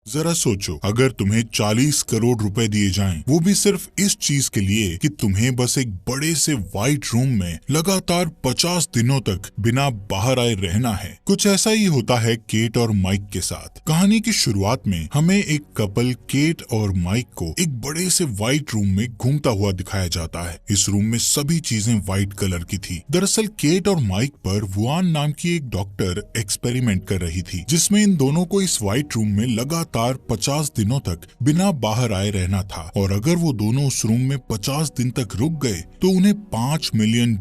जरा सोचो, अगर तुम्हें 40 करोड़ रुपए दिए जाएं, वो भी सिर्फ इस चीज के लिए कि तुम्हें बस एक बड़े से व्हाइट रूम में लगातार 50 दिनों तक बिना बाहर आए रहना है। कुछ ऐसा ही होता है केट और माइक के साथ। कहानी की शुरुआत में हमें एक कपल केट और माइक को एक बड़े से व्हाइट रूम में घूमता हुआ दिखाया जाता है। इस रूम में सभी चीजें व्हाइट कलर की थी। दरअसल केट और माइक पर वुआन नाम की एक डॉक्टर एक्सपेरिमेंट कर रही थी, जिसमें इन दोनों को इस व्हाइट रूम में लगातार 50 दिनों तक बिना बाहर आए रहना था, और अगर वो दोनों उस रूम में 50 दिन तक रुक गए तो उन्हें $5 मिलियन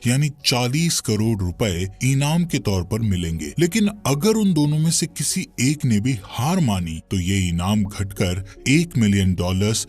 यानी 40 करोड़ रुपए इनाम के तौर पर मिलेंगे। लेकिन अगर उन दोनों में से किसी एक ने भी हार मानी तो ये इनाम घटकर $1 मिलियन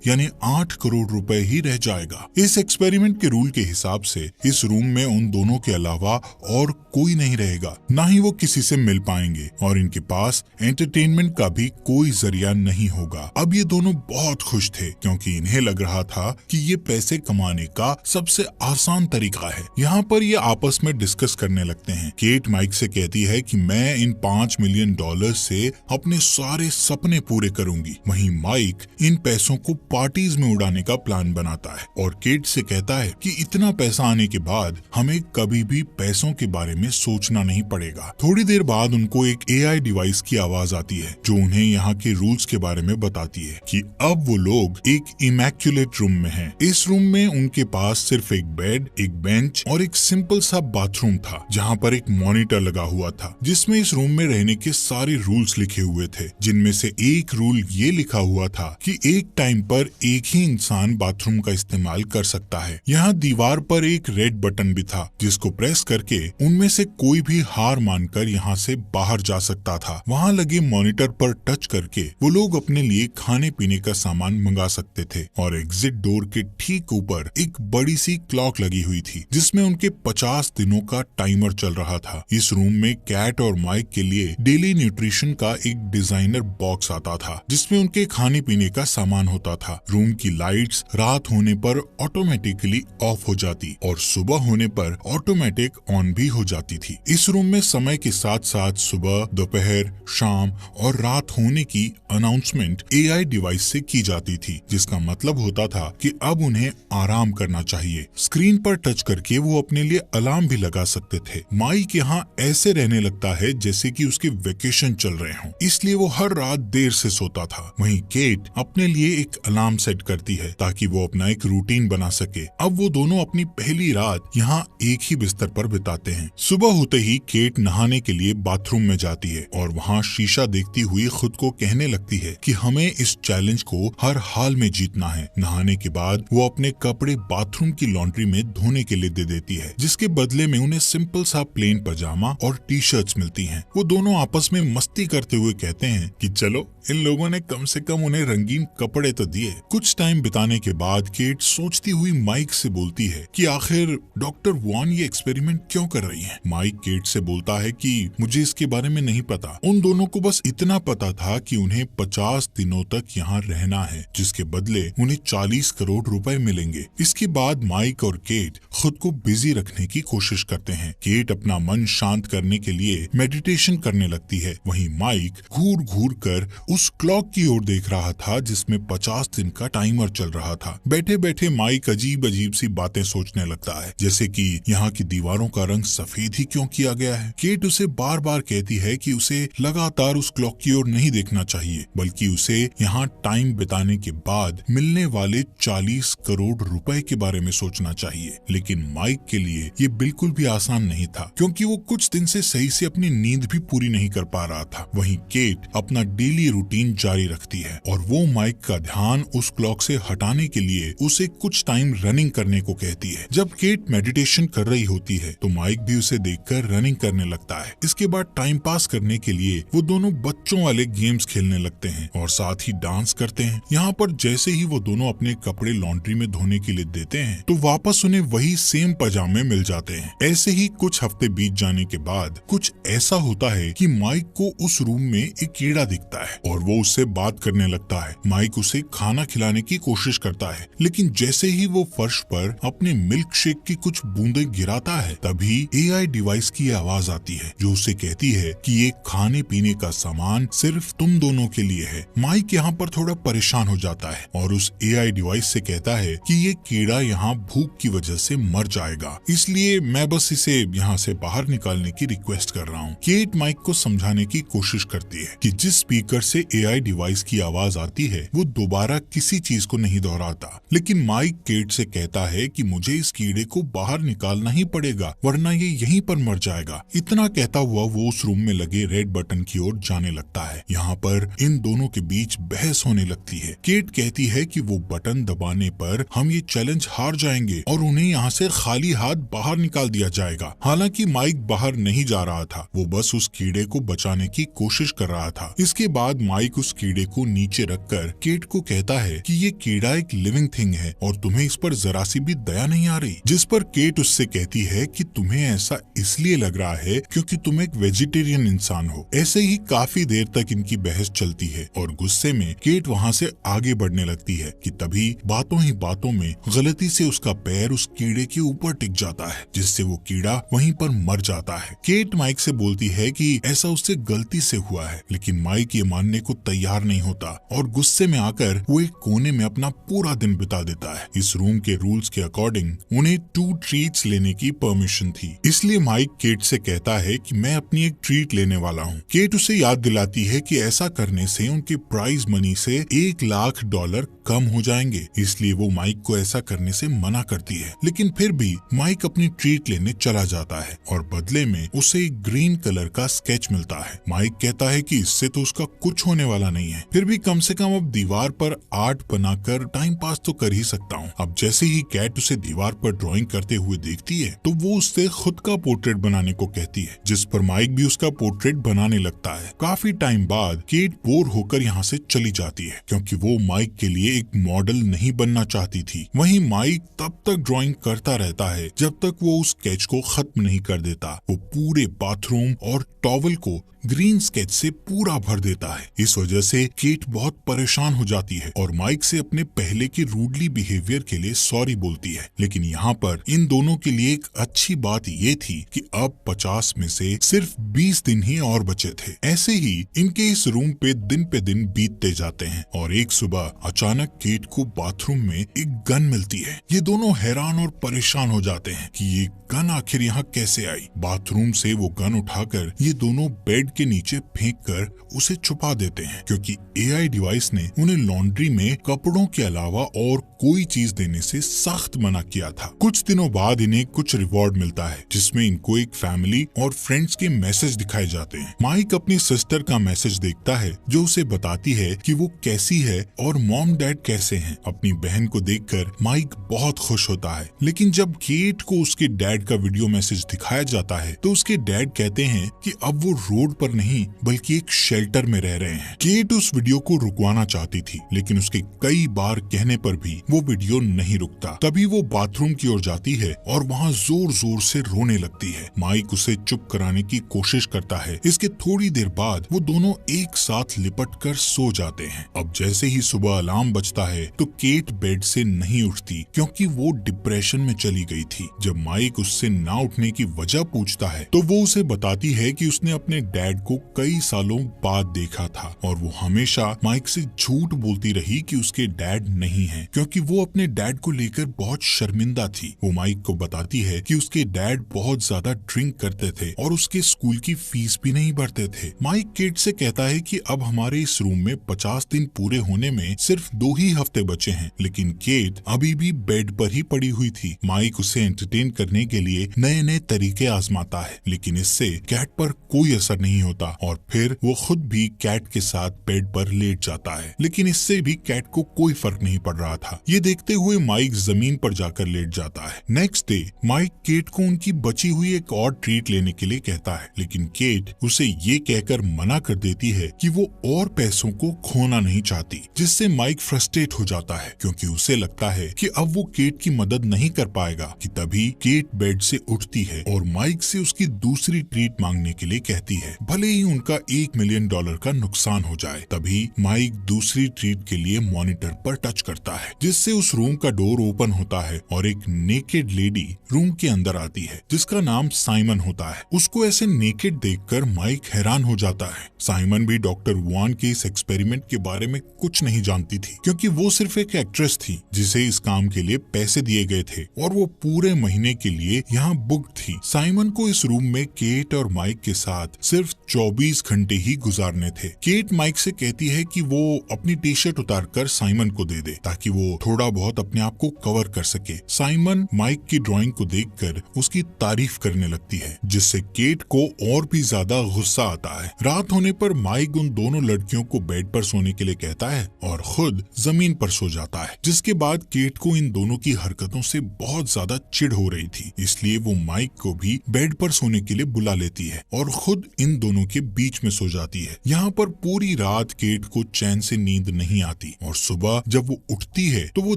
यानी 8 करोड़ रुपए ही रह जाएगा। इस एक्सपेरिमेंट के रूल के हिसाब से इस रूम में उन दोनों के अलावा और कोई नहीं रहेगा, ना ही वो किसी से मिल पाएंगे, और इनके पास एंटरटेनमेंट का भी कोई जरिया नहीं होगा। अब ये दोनों बहुत खुश थे, क्योंकि इन्हें लग रहा था कि ये पैसे कमाने का सबसे आसान तरीका है। यहाँ पर ये आपस में डिस्कस करने लगते हैं। केट माइक से कहती है कि मैं इन $5 मिलियन से अपने सारे सपने पूरे करूंगी। वहीं माइक इन पैसों को पार्टीज में उड़ाने का प्लान बनाता है, और केट से कहता है कि इतना पैसा आने के बाद हमें कभी भी पैसों के बारे में सोचना नहीं पड़ेगा। थोड़ी देर बाद उनको एक AI डिवाइस की आवाज आती है, जो उन्हें यहाँ के रूल्स के बारे में बताती है कि अब वो लोग एक इमैक्युलेट रूम में हैं। इस रूम में उनके पास सिर्फ एक बेड, एक बेंच और एक सिंपल सा बाथरूम था, जहाँ पर एक मॉनिटर लगा हुआ था, जिसमें इस रूम में रहने के सारे रूल्स लिखे हुए थे, जिनमें से एक रूल ये लिखा हुआ था कि एक टाइम पर एक ही इंसान बाथरूम का इस्तेमाल कर सकता है। यहाँ दीवार पर एक रेड बटन भी था, जिसको प्रेस करके उनमें से कोई भी हार मानकर यहाँ से बाहर जा सकता था। वहाँ लगे मॉनिटर पर टच करके वो लोग अपने लिए खाने पीने का सामान मंगा सकते थे, और एग्जिट डोर के ठीक ऊपर एक बड़ी सी क्लॉक लगी हुई थी, जिसमें उनके 50 दिनों का टाइमर चल रहा था। इस रूम में कैट और माइक के लिए डेली न्यूट्रिशन का एक डिजाइनर बॉक्स आता था, जिसमें उनके खाने पीने का सामान होता था। रूम की लाइट्स रात होने पर ऑटोमेटिकली ऑफ हो जाती और सुबह होने पर ऑटोमेटिक ऑन भी हो जाती थी। इस रूम में समय के साथ साथ सुबह, दोपहर, शाम और रात होने की अनाउंसमेंट AI डिवाइस से की जाती थी, जिसका मतलब होता था कि अब उन्हें आराम करना चाहिए। स्क्रीन पर टच करके वो अपने लिए अलार्म भी लगा सकते थे। माइक यहाँ ऐसे रहने लगता है जैसे कि उसके वेकेशन चल रहे हों, इसलिए वो हर रात देर से सोता था। वहीं केट अपने लिए एक अलार्म सेट करती है ताकि वो अपना एक रूटीन बना सके। अब वो दोनों अपनी पहली रात यहाँ एक ही बिस्तर पर बिताते हैं। सुबह होते ही केट नहाने के लिए बाथरूम में जाती है और वहाँ शीशा देखती हुई खुद को कहने लगती है कि हमें इस चैलेंज को हर हाल में जीतना है। नहाने के बाद वो अपने कपड़े बाथरूम की लॉन्ड्री में धोने के लिए दे देती है, जिसके बदले में उन्हें सिंपल सा प्लेन पजामा और टी-शर्ट्स मिलती हैं। वो दोनों आपस में मस्ती करते हुए कहते हैं कि चलो, इन लोगों ने कम से कम उन्हें रंगीन कपड़े तो दिए। कुछ टाइम बिताने के बाद केट सोचती हुई माइक से बोलती है कि आखिर डॉक्टर वुआन ये एक्सपेरिमेंट क्यों कर रही है। माइक केट से बोलता है कि मुझे इसके बारे में नहीं पता, उन दोनों को बस इतना पता था कि उन्हें 50 दिनों तक यहाँ रहना है, जिसके बदले उन्हें 40 करोड़ रुपए मिलेंगे। इसके बाद माइक और केट खुद को बिजी रखने की कोशिश करते हैं। केट अपना मन शांत करने के लिए मेडिटेशन करने लगती है। वहीं माइक घूर घूर कर उस क्लॉक की ओर देख रहा था, जिसमें 50 दिन का टाइमर चल रहा था। बैठे बैठे माइक अजीब अजीब सी बातें सोचने लगता है, जैसे कि यहाँ की दीवारों का रंग सफेद ही क्यों किया गया है। केट उसे बार बार कहती है कि उसे लगातार उस क्लॉक की ओर नहीं देखना चाहिए, बल्कि उसे यहाँ टाइम बिताने के बाद मिलने वाले 40 करोड़ रुपए के बारे में सोचना चाहिए। लेकिन माइक के लिए ये बिल्कुल भी आसान नहीं था, क्योंकि वो कुछ दिन से सही से अपनी नींद भी पूरी नहीं कर पा रहा था। वहीं केट अपना डेली रूटीन जारी रखती है, और वो माइक का ध्यान उस क्लॉक से हटाने के लिए उसे कुछ टाइम रनिंग करने को कहती है। जब केट मेडिटेशन कर रही होती है तो माइक भी उसे देखकर रनिंग करने लगता है। इसके बाद टाइम पास करने के लिए वो दोनों बच्चों वाले गेम्स खेलने लगते हैं और साथ ही डांस करते हैं। यहाँ पर जैसे ही वो दोनों अपने कपड़े लॉन्ड्री में धोने के लिए देते हैं तो वापस उन्हें वही सेम पजामे मिल जाते हैं। ऐसे ही कुछ हफ्ते बीत जाने के बाद कुछ ऐसा होता है कि माइक को उस रूम में एक कीड़ा दिखता है और वो उससे बात करने लगता है। माइक उसे खाना खिलाने की कोशिश करता है, लेकिन जैसे ही वो फर्श पर अपने मिल्क शेक की कुछ बूंदें गिराता है, तभी AI डिवाइस की आवाज आती है, जो उसे कहती है कि ये खाने पीने का सामान सिर्फ तुम दोनों के लिए है। माइक यहाँ पर थोड़ा परेशान हो जाता है और उस AI डिवाइस से कहता है कि ये कीड़ा यहाँ भूख की वजह से मर जाएगा, इसलिए मैं बस इसे यहाँ से बाहर निकालने की रिक्वेस्ट कर रहा हूँ। केट माइक को समझाने की कोशिश करती है कि जिस स्पीकर से AI डिवाइस की आवाज आती है वो दोबारा किसी चीज को नहीं दोहराता, लेकिन माइक केट से कहता है कि मुझे इस कीड़े को बाहर निकालना ही पड़ेगा वरना ये यहीं पर मर जाएगा। इतना कहता हुआ वो उस रूम में लगे रेड बटन की ओर जाने लगता है। यहाँ पर इन दोनों के बीच बहस होने लगती है। केट कहती है कि वो बटन दबाने पर हम ये चैलेंज हार जाएंगे और उन्हें यहाँ से खाली हाथ बाहर निकाल दिया जाएगा। हालांकि माइक बाहर नहीं जा रहा था, वो बस उस कीड़े को बचाने की कोशिश कर रहा था। इसके बाद माइक उस कीड़े को नीचे रखकर केट को कहता है कि ये कीड़ा एक लिविंग थिंग है और तुम्हें इस पर जरा सी भी दया नहीं आ रही, जिस पर केट उससे कहती है कि तुम्हें ऐसा इसलिए लग रहा है क्योंकि तुम एक वेजिटेरियन इंसान हो। ऐसे ही काफी देर तक इनकी बहस चलती है और गुस्से में केट वहाँ से आगे बढ़ने लगती है कि तभी बातों ही बातों में गलती से उसका पैर उस कीड़े के ऊपर टिक जाता है, जिससे वो कीड़ा वहीं पर मर जाता है। केट माइक से बोलती है कि ऐसा उससे गलती से हुआ है, लेकिन माइक ये मानने को तैयार नहीं होता और गुस्से में आकर वो एक कोने में अपना पूरा दिन बिता देता है। इस रूम के रूल्स के अकॉर्डिंग उन्हें 2 ट्रीट्स लेने की परमिशन थी, इसलिए माइक केट से कहता है कि मैं अपनी एक ट्रीट लेने वाला हूँ। केट उसे याद दिलाती है कि ऐसा करने से उनके प्राइज मनी से $1,00,000 कम हो जाएंगे, इसलिए वो माइक को ऐसा करने से मना करती है। लेकिन फिर भी माइक अपनी ट्रीट लेने चला जाता है और बदले में उसे एक ग्रीन कलर का स्केच मिलता है। माइक कहता है कि इससे तो उसका कुछ होने वाला नहीं है, फिर भी कम से कम अब दीवार पर आर्ट बनाकर टाइम पास तो कर ही सकता हूँ। अब जैसे ही कैट उसे दीवार पर ड्राइंग करते हुए देखती है तो वो उससे खुद का पोर्ट्रेट बनाने को कहती है, जिस पर माइक भी उसका पोर्ट्रेट बनाने लगता है। काफी टाइम बाद केट बोर होकर यहाँ से चली जाती है क्योंकि वो माइक के लिए एक मॉडल नहीं बनना चाहती थी। वहीं माइक तब तक ड्राइंग करता रहता है जब तक वो उस स्केच को खत्म नहीं कर देता। वो पूरे बाथरूम और टॉवल को ग्रीन स्केच से पूरा भर देता है। इस वजह से केट बहुत परेशान हो जाती है और माइक से अपने पहले के रूडली बिहेवियर के लिए सॉरी बोलती है। लेकिन यहाँ पर इन दोनों के लिए एक अच्छी बात ये थी कि अब 50 में से सिर्फ 20 दिन ही और बचे थे। ऐसे ही इनके इस रूम पे दिन बीतते जाते हैं और एक सुबह अचानक केट को बाथरूम में एक गन मिलती है। ये दोनों हैरान और परेशान हो जाते हैं कि ये गन आखिर यहाँ कैसे आई। बाथरूम से वो गन उठाकर ये दोनों बेड के नीचे फेंककर उसे छुपा देते हैं क्योंकि AI डिवाइस ने उन्हें लॉन्ड्री में कपड़ों के अलावा और कोई चीज देने से सख्त मना किया था। कुछ दिनों बाद इन्हें कुछ रिवॉर्ड मिलता है जिसमें इनको एक फैमिली और फ्रेंड्स के मैसेज दिखाए जाते हैं। माइक अपनी सिस्टर का मैसेज देखता है जो उसे बताती है कि वो कैसी है और मॉम डैड कैसे हैं। अपनी बहन को देखकर माइक बहुत खुश होता है, लेकिन जब केट को उसके डैड का वीडियो मैसेज दिखाया जाता है तो उसके डैड कहते हैं कि अब वो रोड पर नहीं बल्कि एक शेल्टर में रह रहे हैं। केट उस वीडियो को रुकवाना चाहती थी, लेकिन उसके कई बार कहने पर भी वो वीडियो नहीं रुकता। तभी वो बाथरूम की ओर जाती है और वहाँ जोर जोर से रोने लगती है। माइक उसे चुप कराने की कोशिश करता है। इसके थोड़ी देर बाद वो दोनों एक साथ लिपट कर सो जाते हैं। अब जैसे ही सुबह अलार्म बजता है तो केट बेड से नहीं उठती क्योंकि वो डिप्रेशन में चली गई थी। जब माइक उससे ना उठने की वजह पूछता है तो वो उसे बताती है कि उसने अपने डैड को कई सालों बाद देखा था और वो हमेशा माइक से झूठ बोलती रही कि उसके डैड नहीं है क्योंकि वो अपने डैड को लेकर बहुत शर्मिंदा थी। वो माइक को बताती है कि उसके डैड बहुत ज्यादा ड्रिंक करते थे और उसके स्कूल की फीस भी नहीं भरते थे। माइक केट से कहता है कि अब हमारे इस रूम में 50 दिन पूरे होने में सिर्फ 2 ही हफ्ते बचे हैं, लेकिन केट अभी भी बेड पर ही पड़ी हुई थी। माइक उसे एंटरटेन करने के लिए नए नए तरीके आजमाता है, लेकिन इससे कैट पर कोई असर नहीं होता और फिर वो खुद भी कैट के साथ बेड पर लेट जाता है, लेकिन इससे भी कैट को कोई फर्क नहीं पड़ रहा था। ये देखते हुए माइक जमीन पर जाकर लेट जाता है। नेक्स्ट डे माइक केट को उनकी बची हुई एक और ट्रीट लेने के लिए कहता है, लेकिन केट उसे ये कहकर मना कर देती है कि वो और पैसों को खोना नहीं चाहती, जिससे माइक फ्रस्ट्रेट हो जाता है क्योंकि उसे लगता है कि अब वो केट की मदद नहीं कर पाएगा। कि तभी केट बेड से उठती है और माइक से उसकी दूसरी ट्रीट मांगने के लिए कहती है। भले ही उनका $1 मिलियन का नुकसान हो जाए। तभी माइक दूसरी ट्रीट के लिए मॉनिटर पर टच करता है, जिससे उस रूम का डोर ओपन होता है और एक नेकेड लेडी रूम के अंदर आती है जिसका नाम साइमन होता है। उसको ऐसे नेकेड देखकर माइक हैरान हो जाता है। साइमन भी डॉक्टर वॉन के इस एक्सपेरिमेंट के बारे में कुछ नहीं जानती थी, क्योंकि वो सिर्फ एक एक्ट्रेस थी जिसे इस काम के लिए पैसे दिए गए थे और वो पूरे महीने के लिए यहाँ बुक थी। साइमन को इस रूम में केट और माइक के साथ सिर्फ 24 घंटे ही गुजारने थे। केट माइक से कहती है कि वो अपनी टी शर्ट उतार कर साइमन को दे दे ताकि वो थोड़ा बहुत अपने आप को कवर कर सके। साइमन माइक की ड्राइंग को देखकर उसकी तारीफ करने लगती है, जिससे केट को और भी ज्यादा गुस्सा आता है। रात होने पर माइक उन दोनों लड़कियों को बेड पर सोने के लिए कहता है और खुद जमीन पर सो जाता है, जिसके बाद केट को इन दोनों की हरकतों से बहुत ज्यादा चिढ़ हो रही थी, इसलिए वो माइक को भी बेड पर सोने के लिए बुला लेती है और खुद इन दोनों के बीच में सो जाती है। यहाँ पर पूरी रात केट को चैन से नींद नहीं आती और सुबह जब वो उठती है तो वो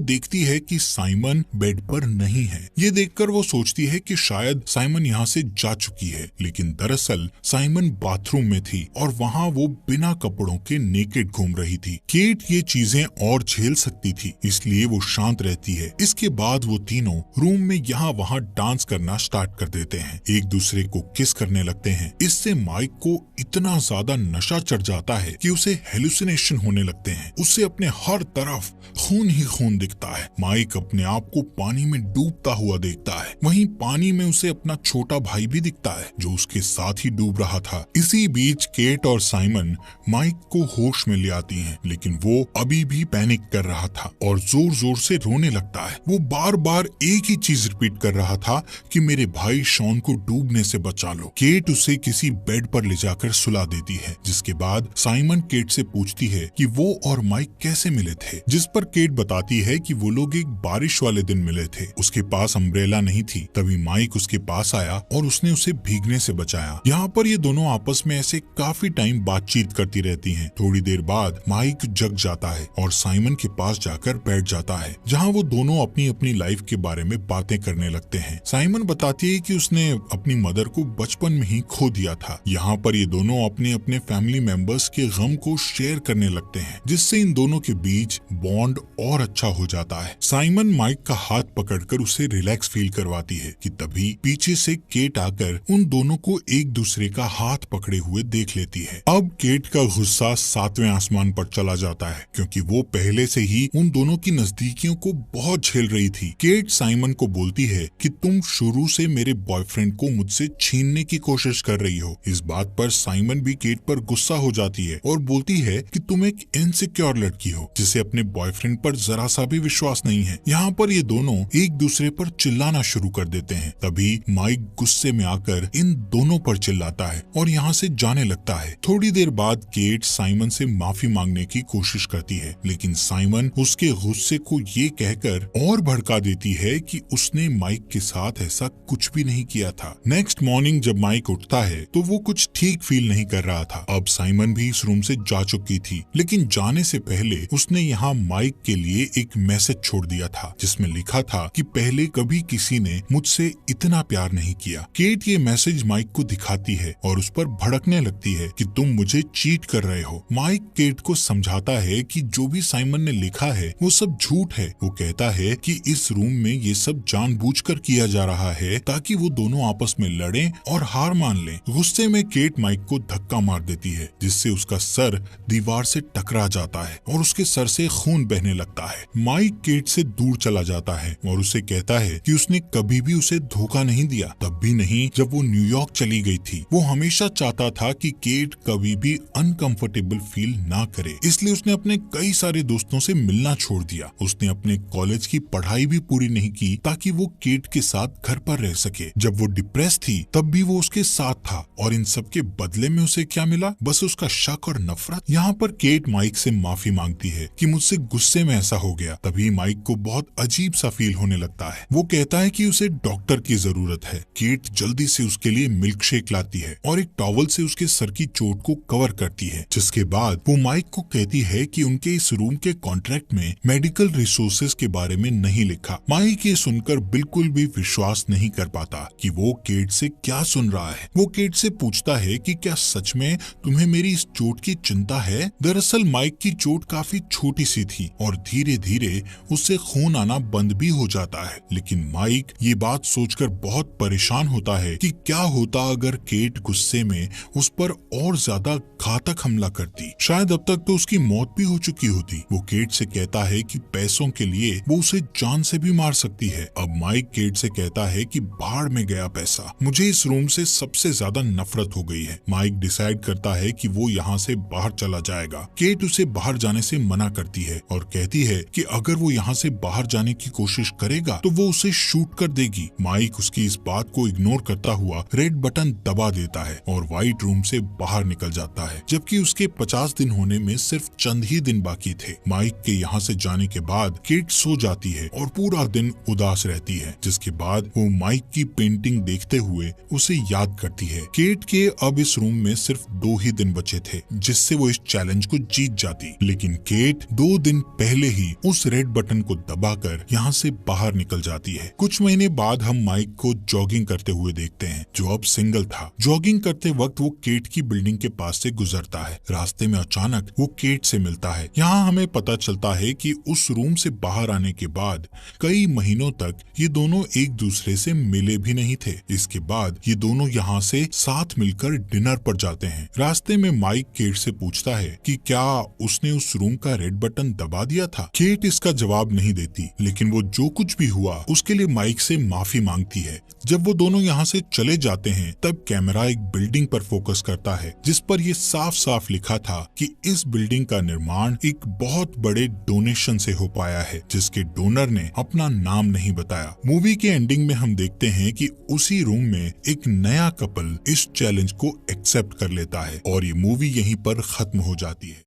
देखती है कि साइमन बेड पर नहीं है। ये देखकर वो सोचती है कि शायद साइमन यहाँ से जा चुकी है, लेकिन दरअसल साइमन बाथरूम में थी और वहाँ वो बिना कपड़ों के नेकेड घूम रही थी। केट ये चीजें और झेल सकती थी, इसलिए वो शांत रहती है। इसके बाद वो तीनों रूम में यहाँ वहाँ डांस करना स्टार्ट कर देते हैं, एक दूसरे को किस करने लगते हैं। इससे माइक को इतना ज्यादा नशा चढ़ जाता है कि उसे हेलुसिनेशन होने लगते हैं। उसे अपने हर तरफ खून ही खून दिखता है। माइक अपने आप को पानी में डूबता हुआ देखता है। वहीं पानी में उसे अपना छोटा भाई भी दिखता है जो उसके साथ ही डूब रहा था। इसी बीच केट और साइमन माइक को होश में ले आती हैं, लेकिन वो अभी भी पैनिक कर रहा था और जोर जोर से रोने लगता है। वो बार बार एक ही चीज रिपीट कर रहा था कि मेरे भाई शॉन को डूबने से बचा लो। केट उसे किसी बेड पर ले जाकर सुला देती है, जिसके बाद साइमन केट से पूछती है कि वो और माइक कैसे मिले थे, जिस पर केट बताती है कि वो लोग एक बारिश वाले दिन मिले थे। उसके पास अम्ब्रेला नहीं थी, तभी माइक उसके पास आया और उसने उसे भीगने से बचाया। यहाँ पर ये दोनों आपस में ऐसे काफी टाइम बातचीत करती रहती हैं। थोड़ी देर बाद माइक जग जाता है और साइमन के पास जाकर बैठ जाता है, जहाँ वो दोनों अपनी अपनी लाइफ के बारे में बातें करने लगते हैं। साइमन बताती है कि उसने अपनी मदर को बचपन में ही खो दिया था। यहाँ पर ये दोनों अपने अपने फैमिली मेंबर्स के गम को शेयर करने लगते हैं, जिससे इन दोनों के बीच बॉन्ड और अच्छा हो जाता है। साइमन माइक का हाथ पकड़कर उसे रिलैक्स फील करवाती है कि तभी पीछे से केट आकर उन दोनों को एक दूसरे का हाथ पकड़े हुए देख लेती है। अब केट का गुस्सा 7वें आसमान पर चला जाता है, क्योंकि वो पहले से ही उन दोनों की नजदीकियों को बहुत झेल रही थी। केट साइमन को बोलती है कि तुम शुरू से मेरे बॉयफ्रेंड को मुझसे छीनने की कोशिश कर रही हो। इस बात पर साइमन भी केट पर गुस्सा हो जाती है और बोलती है कि तुम एक इनसिक्योर लड़की हो जिसे अपने बॉयफ्रेंड पर जरा सा भी विश्वास नहीं है। यहाँ पर ये दोनों एक दूसरे पर चिल्लाना शुरू कर देते हैं। तभी माइक गुस्से में आकर इन दोनों पर चिल्लाता है और यहाँ से जाने लगता है। थोड़ी देर बाद केट साइमन से माफी मांगने की कोशिश करती है, लेकिन साइमन उसके गुस्से को ये कहकर और भड़का देती है कि उसने माइक के साथ ऐसा कुछ भी नहीं किया था। नेक्स्ट मॉर्निंग जब माइक उठता है तो वो कुछ ठीक फील नहीं कर रहा था। अब साइमन भी इस रूम से जा चुकी थी, लेकिन जाने से पहले उसने यहाँ माइक के लिए एक मैसेज छोड़ दिया था, जिसमें लिखा था कि पहले कभी किसी ने मुझसे इतना प्यार नहीं किया। केट ये मैसेज माइक को दिखाती है और उस पर भड़कने लगती है कि तुम मुझे चीट कर रहे हो। माइक केट को समझाता है कि जो भी साइमन ने लिखा है वो सब झूठ है। वो कहता है कि इस रूम में ये सब जानबूझकर किया जा रहा है ताकि वो दोनों आपस में लड़ें और हार मान लें। गुस्से में केट माइक को धक्का मार देती है, जिससे उसका सर दीवार से टकरा जाता है और उसके सर से खून बहने लगता है। माइक केट से दूर चला जाता है और उसे कहता है कि उसने कभी भी उसे धोखा नहीं दिया, तब भी नहीं जब वो न्यूयॉर्क चली गई थी। वो हमेशा चाहता था कि केट कभी भी अनकंफर्टेबल फील ना करे, इसलिए उसने अपने कई सारे दोस्तों से मिलना छोड़ दिया। उसने अपने कॉलेज की पढ़ाई भी पूरी नहीं की ताकि वो केट के साथ घर पर रह सके। जब वो डिप्रेस थी तब भी वो उसके साथ था और इन सब के बदले में उसे क्या मिला? बस उसका शक और नफरत। यहाँ पर केट माइक से माफी मांगती है कि मुझसे गुस्से में ऐसा हो गया। तभी माइक को बहुत अजीब सा फील होने लगता है। वो कहता है कि उसे डॉक्टर की जरूरत है। केट जल्दी से उसके लिए मिल्क शेक लाती है और एक टॉवल से उसके सर की चोट को कवर करती है, जिसके बाद वो माइक को कहती है कि उनके इस रूम के कॉन्ट्रैक्ट में मेडिकल रिसोर्सेज के बारे में नहीं लिखा। माइक ये सुनकर बिल्कुल भी विश्वास नहीं कर पाता कि वो केट से क्या सुन रहा है। वो केट से पूछता है है कि क्या सच में तुम्हें मेरी इस चोट की चिंता है। दरअसल माइक की चोट काफी छोटी सी थी और धीरे धीरे उससे खून आना बंद भी हो जाता है। लेकिन माइक ये बात सोचकर बहुत परेशान होता है कि क्या होता अगर केट गुस्से में उस पर और ज्यादा घातक हमला करती। शायद अब तक तो उसकी मौत भी हो चुकी होती। वो केट से कहता है कि पैसों के लिए वो उसे जान से भी मार सकती है। अब माइक केट से कहता है कि बाहर में गया पैसा, मुझे इस रूम से सबसे ज्यादा नफरत हो गई है। माइक डिसाइड करता है कि वो यहाँ से बाहर चला जाएगा। केट उसे बाहर जाने से मना करती है और कहती है कि अगर वो यहाँ से बाहर जाने की कोशिश करेगा तो वो उसे शूट कर देगी। माइक उसकी इस बात को इग्नोर करता हुआ रेड बटन दबा देता है और व्हाइट रूम से बाहर निकल जाता है, जबकि उसके 50 दिन होने में सिर्फ चंद ही दिन बाकी थे। माइक के यहाँ से जाने के बाद केट सो जाती है और पूरा दिन उदास रहती है, जिसके बाद वो माइक की पेंटिंग देखते हुए उसे याद करती है। केट के अब इस रूम में सिर्फ 2 ही दिन बचे थे जिससे वो इस चैलेंज को जीत जाती, लेकिन केट 2 दिन पहले ही उस रेड बटन को दबाकर यहाँ से बाहर निकल जाती है। कुछ महीने बाद हम माइक को जॉगिंग करते हुए देखते हैं, जो अब सिंगल था। जॉगिंग करते वक्त वो केट की बिल्डिंग के पास से गुजरता है। रास्ते में अचानक वो केट से मिलता है। यहाँ हमें पता चलता है कि उस रूम से बाहर आने के बाद कई महीनों तक ये दोनों एक दूसरे से मिले भी नहीं थे। इसके बाद ये दोनों यहाँ से साथ मिलकर डिनर पर जाते हैं। रास्ते में माइक केट से पूछता है कि क्या उसने उस रूम का रेड बटन दबा दिया था। केट इसका जवाब नहीं देती, लेकिन वो जो कुछ भी हुआ उसके लिए माइक से माफी मांगती है। जब वो दोनों यहाँ से चले जाते हैं तब कैमरा एक बिल्डिंग पर फोकस करता है जिस पर ये साफ साफ लिखा था कि इस बिल्डिंग का निर्माण एक बहुत बड़े डोनेशन से हो पाया है, जिसके डोनर ने अपना नाम नहीं बताया। मूवी के एंडिंग में हम देखते हैं कि उसी रूम में एक नया कपल इस चैलेंज को एक्सेप्ट कर लेता है और ये मूवी यहीं पर खत्म हो जाती है।